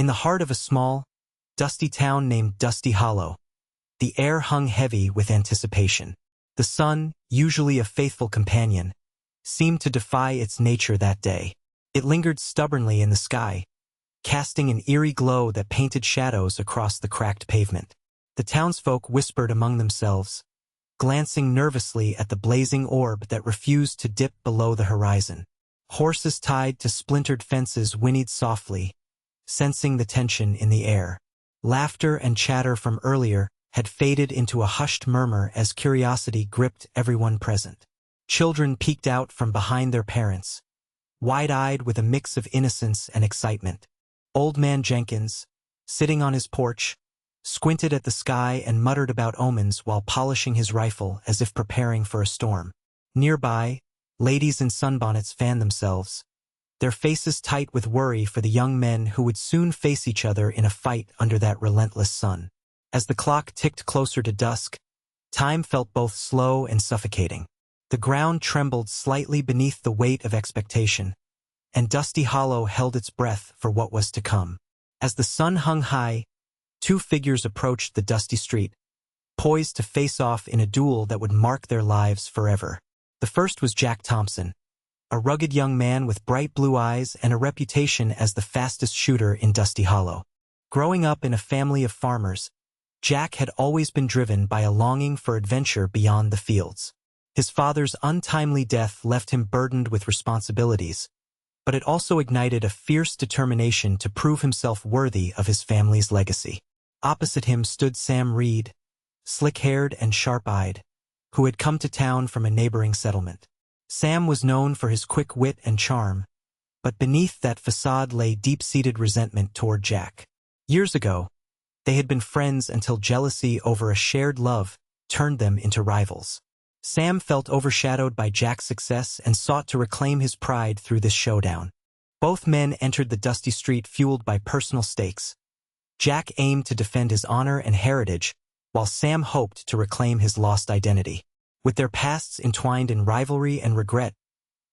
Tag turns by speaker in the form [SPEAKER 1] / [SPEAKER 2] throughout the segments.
[SPEAKER 1] In the heart of a small, dusty town named Dusty Hollow, the air hung heavy with anticipation. The sun, usually a faithful companion, seemed to defy its nature that day. It lingered stubbornly in the sky, casting an eerie glow that painted shadows across the cracked pavement. The townsfolk whispered among themselves, glancing nervously at the blazing orb that refused to dip below the horizon. Horses tied to splintered fences whinnied softly, sensing the tension in the air. Laughter and chatter from earlier had faded into a hushed murmur as curiosity gripped everyone present. Children peeked out from behind their parents, wide-eyed with a mix of innocence and excitement. Old Man Jenkins, sitting on his porch, squinted at the sky and muttered about omens while polishing his rifle as if preparing for a storm. Nearby, ladies in sunbonnets fanned themselves, their faces tight with worry for the young men who would soon face each other in a fight under that relentless sun. As the clock ticked closer to dusk, time felt both slow and suffocating. The ground trembled slightly beneath the weight of expectation, and Dusty Hollow held its breath for what was to come. As the sun hung high, two figures approached the dusty street, poised to face off in a duel that would mark their lives forever. The first was Jack Thompson, a rugged young man with bright blue eyes and a reputation as the fastest shooter in Dusty Hollow. Growing up in a family of farmers, Jack had always been driven by a longing for adventure beyond the fields. His father's untimely death left him burdened with responsibilities, but it also ignited a fierce determination to prove himself worthy of his family's legacy. Opposite him stood Sam Reed, slick-haired and sharp-eyed, who had come to town from a neighboring settlement. Sam was known for his quick wit and charm, but beneath that facade lay deep-seated resentment toward Jack. Years ago, they had been friends until jealousy over a shared love turned them into rivals. Sam felt overshadowed by Jack's success and sought to reclaim his pride through this showdown. Both men entered the dusty street fueled by personal stakes. Jack aimed to defend his honor and heritage, while Sam hoped to reclaim his lost identity. With their pasts entwined in rivalry and regret,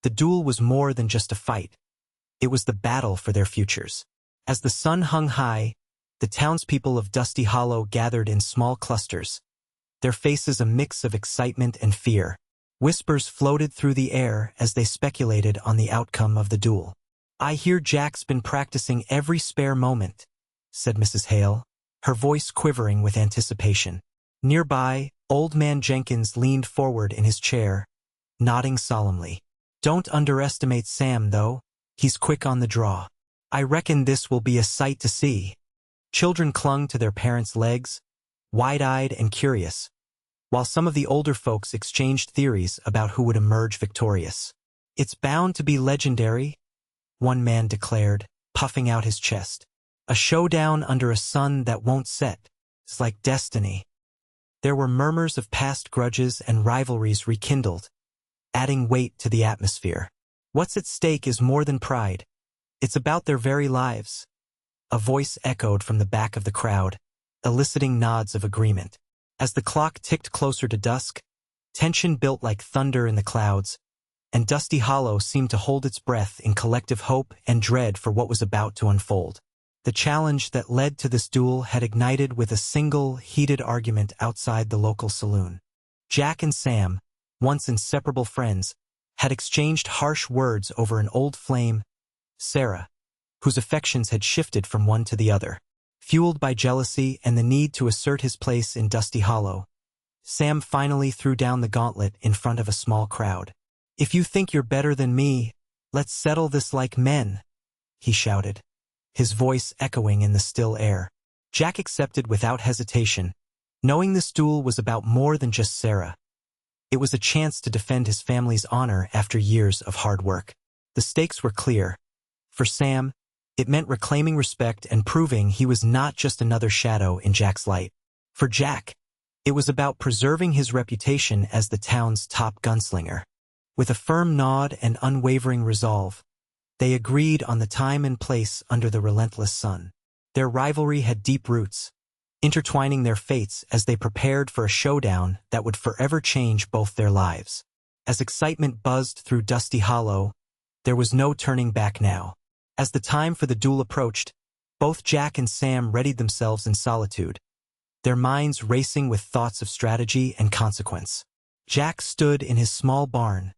[SPEAKER 1] the duel was more than just a fight. It was the battle for their futures. As the sun hung high, the townspeople of Dusty Hollow gathered in small clusters, their faces a mix of excitement and fear. Whispers floated through the air as they speculated on the outcome of the duel. "I hear Jack's been practicing every spare moment," said Mrs. Hale, her voice quivering with anticipation. Nearby, Old Man Jenkins leaned forward in his chair, nodding solemnly. "Don't underestimate Sam, though. He's quick on the draw. I reckon this will be a sight to see." Children clung to their parents' legs, wide-eyed and curious, while some of the older folks exchanged theories about who would emerge victorious. "It's bound to be legendary," one man declared, puffing out his chest. "A showdown under a sun that won't set. It's like destiny." There were murmurs of past grudges and rivalries rekindled, adding weight to the atmosphere. "What's at stake is more than pride. It's about their very lives," a voice echoed from the back of the crowd, eliciting nods of agreement. As the clock ticked closer to dusk, tension built like thunder in the clouds, and Dusty Hollow seemed to hold its breath in collective hope and dread for what was about to unfold. The challenge that led to this duel had ignited with a single, heated argument outside the local saloon. Jack and Sam, once inseparable friends, had exchanged harsh words over an old flame, Sarah, whose affections had shifted from one to the other. Fueled by jealousy and the need to assert his place in Dusty Hollow, Sam finally threw down the gauntlet in front of a small crowd. "If you think you're better than me, let's settle this like men," he shouted, his voice echoing in the still air. Jack accepted without hesitation, knowing this duel was about more than just Sarah. It was a chance to defend his family's honor after years of hard work. The stakes were clear. For Sam, it meant reclaiming respect and proving he was not just another shadow in Jack's light. For Jack, it was about preserving his reputation as the town's top gunslinger. With a firm nod and unwavering resolve, they agreed on the time and place under the relentless sun. Their rivalry had deep roots, intertwining their fates as they prepared for a showdown that would forever change both their lives. As excitement buzzed through Dusty Hollow, there was no turning back now. As the time for the duel approached, Both Jack and Sam readied themselves in solitude, their minds racing with thoughts of strategy and consequence. Jack stood in his small barn,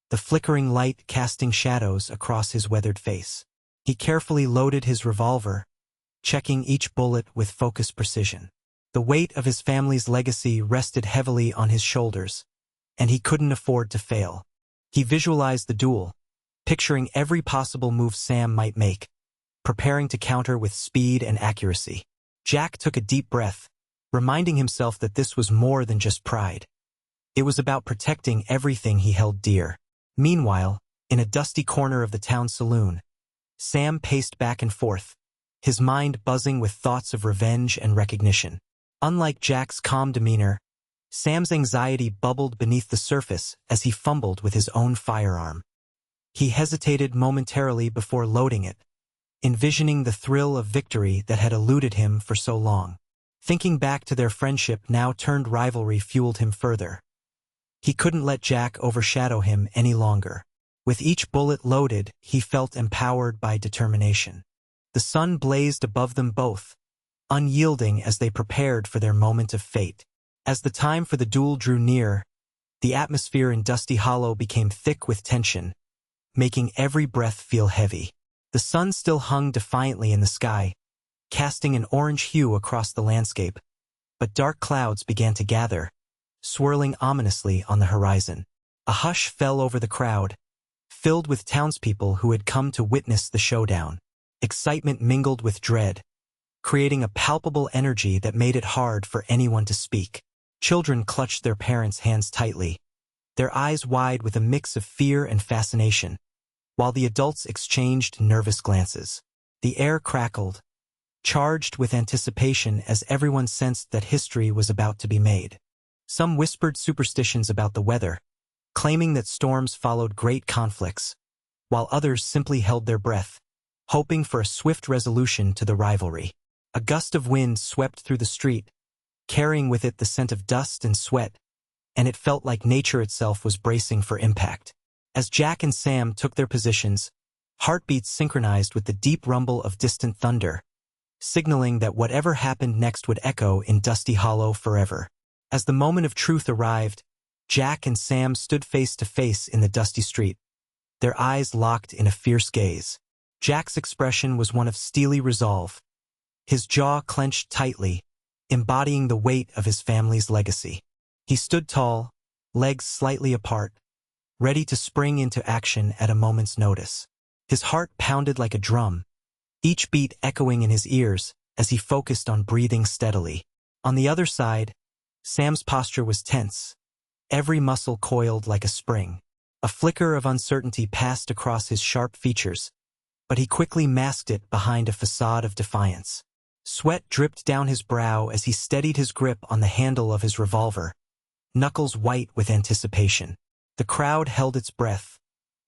[SPEAKER 1] the flickering light casting shadows across his weathered face. He carefully loaded his revolver, checking each bullet with focused precision. The weight of his family's legacy rested heavily on his shoulders, and he couldn't afford to fail. He visualized the duel, picturing every possible move Sam might make, preparing to counter with speed and accuracy. Jack took a deep breath, reminding himself that this was more than just pride. It was about protecting everything he held dear. Meanwhile, in a dusty corner of the town saloon, Sam paced back and forth, his mind buzzing with thoughts of revenge and recognition. Unlike Jack's calm demeanor, Sam's anxiety bubbled beneath the surface as he fumbled with his own firearm. He hesitated momentarily before loading it, envisioning the thrill of victory that had eluded him for so long. Thinking back to their friendship now turned rivalry fueled him further. He couldn't let Jack overshadow him any longer. With each bullet loaded, he felt empowered by determination. The sun blazed above them both, unyielding as they prepared for their moment of fate. As the time for the duel drew near, the atmosphere in Dusty Hollow became thick with tension, making every breath feel heavy. The sun still hung defiantly in the sky, casting an orange hue across the landscape, but dark clouds began to gather, swirling ominously on the horizon. A hush fell over the crowd, filled with townspeople who had come to witness the showdown. Excitement mingled with dread, creating a palpable energy that made it hard for anyone to speak. Children clutched their parents' hands tightly, their eyes wide with a mix of fear and fascination, while the adults exchanged nervous glances. The air crackled, charged with anticipation as everyone sensed that history was about to be made. Some whispered superstitions about the weather, claiming that storms followed great conflicts, while others simply held their breath, hoping for a swift resolution to the rivalry. A gust of wind swept through the street, carrying with it the scent of dust and sweat, and it felt like nature itself was bracing for impact. As Jack and Sam took their positions, heartbeats synchronized with the deep rumble of distant thunder, signaling that whatever happened next would echo in Dusty Hollow forever. As the moment of truth arrived, Jack and Sam stood face to face in the dusty street, their eyes locked in a fierce gaze. Jack's expression was one of steely resolve, his jaw clenched tightly, embodying the weight of his family's legacy. He stood tall, legs slightly apart, ready to spring into action at a moment's notice. His heart pounded like a drum, each beat echoing in his ears as he focused on breathing steadily. On the other side, Sam's posture was tense, every muscle coiled like a spring. A flicker of uncertainty passed across his sharp features, but he quickly masked it behind a facade of defiance. Sweat dripped down his brow as he steadied his grip on the handle of his revolver, knuckles white with anticipation. The crowd held its breath,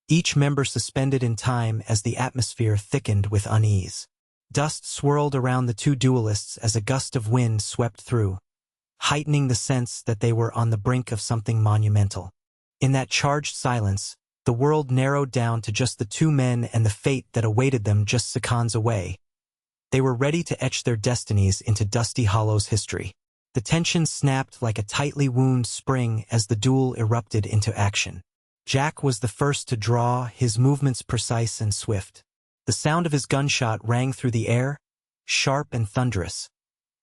[SPEAKER 1] each member suspended in time as the atmosphere thickened with unease. Dust swirled around the two duelists as a gust of wind swept through, heightening the sense that they were on the brink of something monumental. In that charged silence, the world narrowed down to just the two men and the fate that awaited them just seconds away. They were ready to etch their destinies into Dusty Hollow's history. The tension snapped like a tightly wound spring as the duel erupted into action. Jack was the first to draw, his movements precise and swift. The sound of his gunshot rang through the air, sharp and thunderous,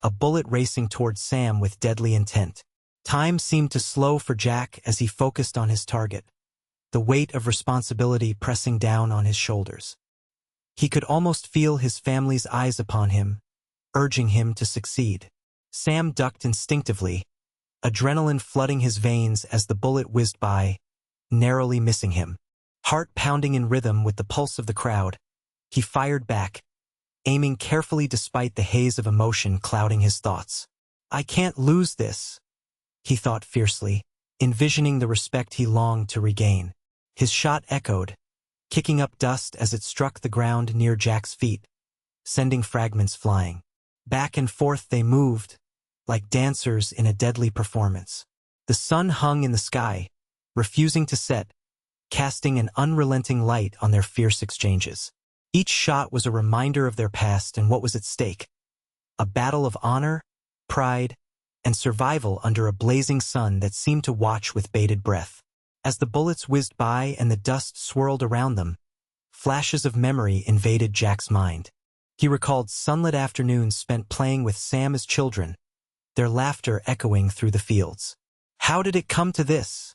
[SPEAKER 1] a bullet racing towards Sam with deadly intent. Time seemed to slow for Jack as he focused on his target, the weight of responsibility pressing down on his shoulders. He could almost feel his family's eyes upon him, urging him to succeed. Sam ducked instinctively, adrenaline flooding his veins as the bullet whizzed by, narrowly missing him. Heart pounding in rhythm with the pulse of the crowd, he fired back, aiming carefully despite the haze of emotion clouding his thoughts. "I can't lose this," he thought fiercely, envisioning the respect he longed to regain. His shot echoed, kicking up dust as it struck the ground near Jack's feet, sending fragments flying. Back and forth they moved, like dancers in a deadly performance. The sun hung in the sky, refusing to set, casting an unrelenting light on their fierce exchanges. Each shot was a reminder of their past and what was at stake. A battle of honor, pride, and survival under a blazing sun that seemed to watch with bated breath. As the bullets whizzed by and the dust swirled around them, flashes of memory invaded Jack's mind. He recalled sunlit afternoons spent playing with Sam as children, their laughter echoing through the fields. How did it come to this?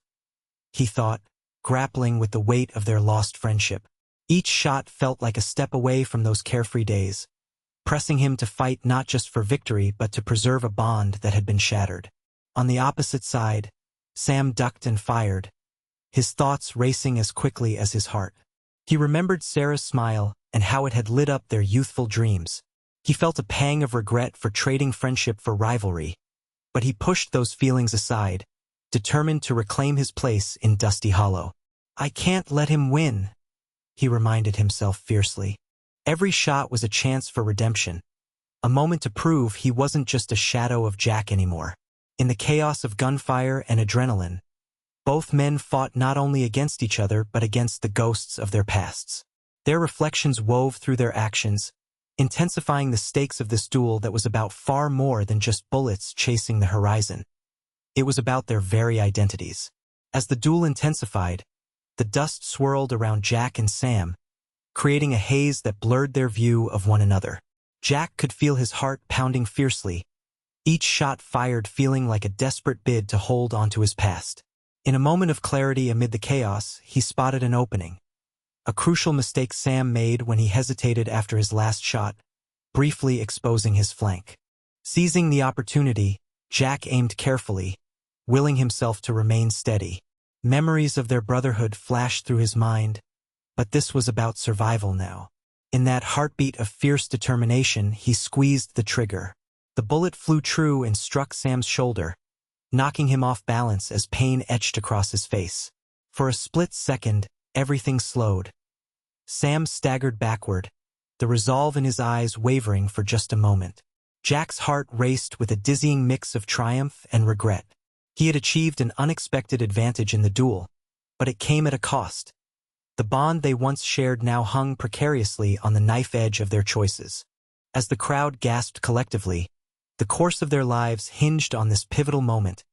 [SPEAKER 1] He thought, grappling with the weight of their lost friendship. Each shot felt like a step away from those carefree days, pressing him to fight not just for victory but to preserve a bond that had been shattered. On the opposite side, Sam ducked and fired, his thoughts racing as quickly as his heart. He remembered Sarah's smile and how it had lit up their youthful dreams. He felt a pang of regret for trading friendship for rivalry, but he pushed those feelings aside, determined to reclaim his place in Dusty Hollow. I can't let him win, he reminded himself fiercely. Every shot was a chance for redemption, a moment to prove he wasn't just a shadow of Jack anymore. In the chaos of gunfire and adrenaline, both men fought not only against each other but against the ghosts of their pasts. Their reflections wove through their actions, intensifying the stakes of this duel that was about far more than just bullets chasing the horizon. It was about their very identities. As the duel intensified, the dust swirled around Jack and Sam, creating a haze that blurred their view of one another. Jack could feel his heart pounding fiercely, each shot fired feeling like a desperate bid to hold onto his past. In a moment of clarity amid the chaos, he spotted an opening. A crucial mistake Sam made when he hesitated after his last shot, briefly exposing his flank. Seizing the opportunity, Jack aimed carefully, willing himself to remain steady. Memories of their brotherhood flashed through his mind, but this was about survival now. In that heartbeat of fierce determination, he squeezed the trigger. The bullet flew true and struck Sam's shoulder, knocking him off balance as pain etched across his face. For a split second, everything slowed. Sam staggered backward, the resolve in his eyes wavering for just a moment. Jack's heart raced with a dizzying mix of triumph and regret. He had achieved an unexpected advantage in the duel, but it came at a cost. The bond they once shared now hung precariously on the knife edge of their choices. As the crowd gasped collectively, the course of their lives hinged on this pivotal moment,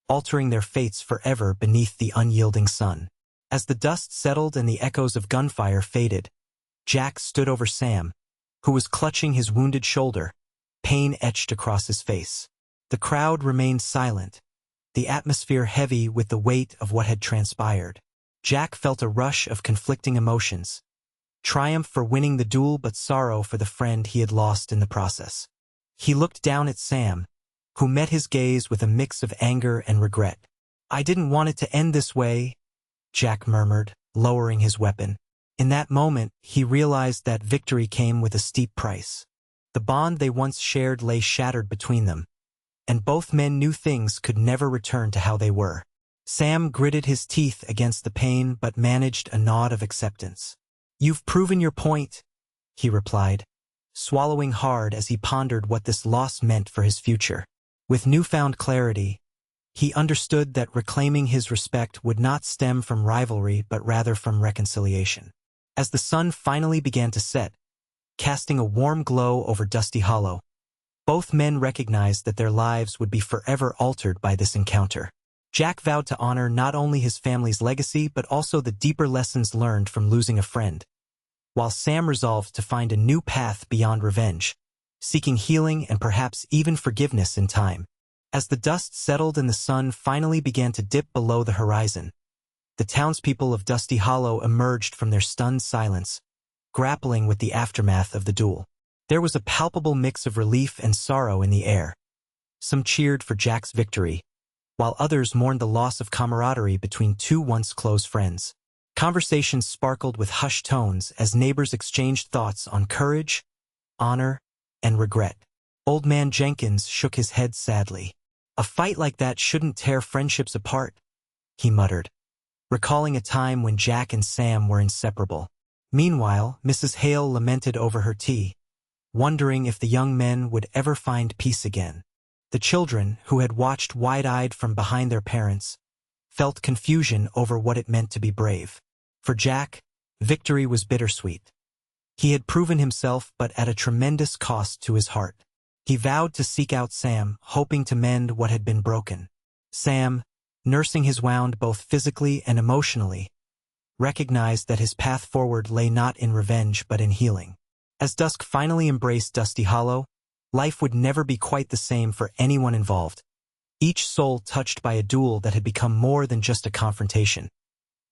[SPEAKER 1] altering their fates forever beneath the unyielding sun. As the dust settled and the echoes of gunfire faded, Jack stood over Sam, who was clutching his wounded shoulder, pain etched across his face. The crowd remained silent, the atmosphere heavy with the weight of what had transpired. Jack felt a rush of conflicting emotions, triumph for winning the duel but sorrow for the friend he had lost in the process. He looked down at Sam, who met his gaze with a mix of anger and regret. I didn't want it to end this way, Jack murmured, lowering his weapon. In that moment, he realized that victory came with a steep price. The bond they once shared lay shattered between them, and both men knew things could never return to how they were. Sam gritted his teeth against the pain but managed a nod of acceptance. You've proven your point, he replied, swallowing hard as he pondered what this loss meant for his future. With newfound clarity, he understood that reclaiming his respect would not stem from rivalry but rather from reconciliation. As the sun finally began to set, casting a warm glow over Dusty Hollow, both men recognized that their lives would be forever altered by this encounter. Jack vowed to honor not only his family's legacy but also the deeper lessons learned from losing a friend, while Sam resolved to find a new path beyond revenge, seeking healing and perhaps even forgiveness in time. As the dust settled and the sun finally began to dip below the horizon, the townspeople of Dusty Hollow emerged from their stunned silence, grappling with the aftermath of the duel. There was a palpable mix of relief and sorrow in the air. Some cheered for Jack's victory, while others mourned the loss of camaraderie between two once close friends. Conversations sparkled with hushed tones as neighbors exchanged thoughts on courage, honor, and regret. Old Man Jenkins shook his head sadly. A fight like that shouldn't tear friendships apart, he muttered, recalling a time when Jack and Sam were inseparable. Meanwhile, Mrs. Hale lamented over her tea, wondering if the young men would ever find peace again. The children, who had watched wide-eyed from behind their parents, felt confusion over what it meant to be brave. For Jack, victory was bittersweet. He had proven himself, but at a tremendous cost to his heart. He vowed to seek out Sam, hoping to mend what had been broken. Sam, nursing his wound both physically and emotionally, recognized that his path forward lay not in revenge but in healing. As Dusk finally embraced Dusty Hollow, life would never be quite the same for anyone involved, each soul touched by a duel that had become more than just a confrontation.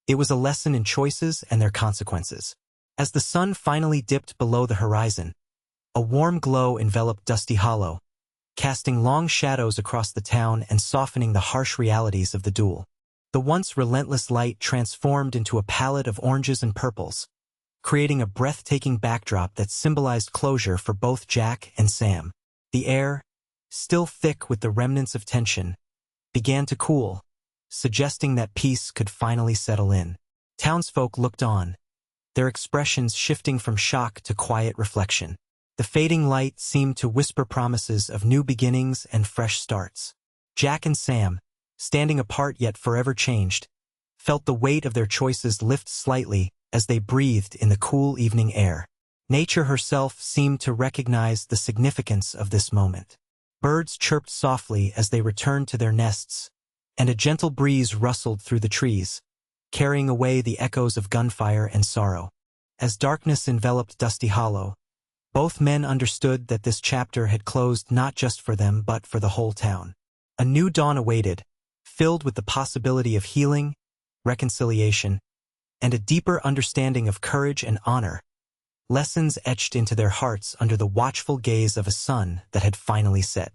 [SPEAKER 1] It was a lesson in choices and their consequences. As the sun finally dipped below the horizon, a warm glow enveloped Dusty Hollow, casting long shadows across the town and softening the harsh realities of the duel. The once relentless light transformed into a palette of oranges and purples, creating a breathtaking backdrop that symbolized closure for both Jack and Sam. The air, still thick with the remnants of tension, began to cool, suggesting that peace could finally settle in. Townsfolk looked on, their expressions shifting from shock to quiet reflection. The fading light seemed to whisper promises of new beginnings and fresh starts. Jack and Sam, standing apart yet forever changed, felt the weight of their choices lift slightly as they breathed in the cool evening air. Nature herself seemed to recognize the significance of this moment. Birds chirped softly as they returned to their nests, and a gentle breeze rustled through the trees, carrying away the echoes of gunfire and sorrow. As darkness enveloped Dusty Hollow, both men understood that this chapter had closed not just for them but for the whole town. A new dawn awaited, filled with the possibility of healing, reconciliation, and a deeper understanding of courage and honor, lessons etched into their hearts under the watchful gaze of a sun that had finally set.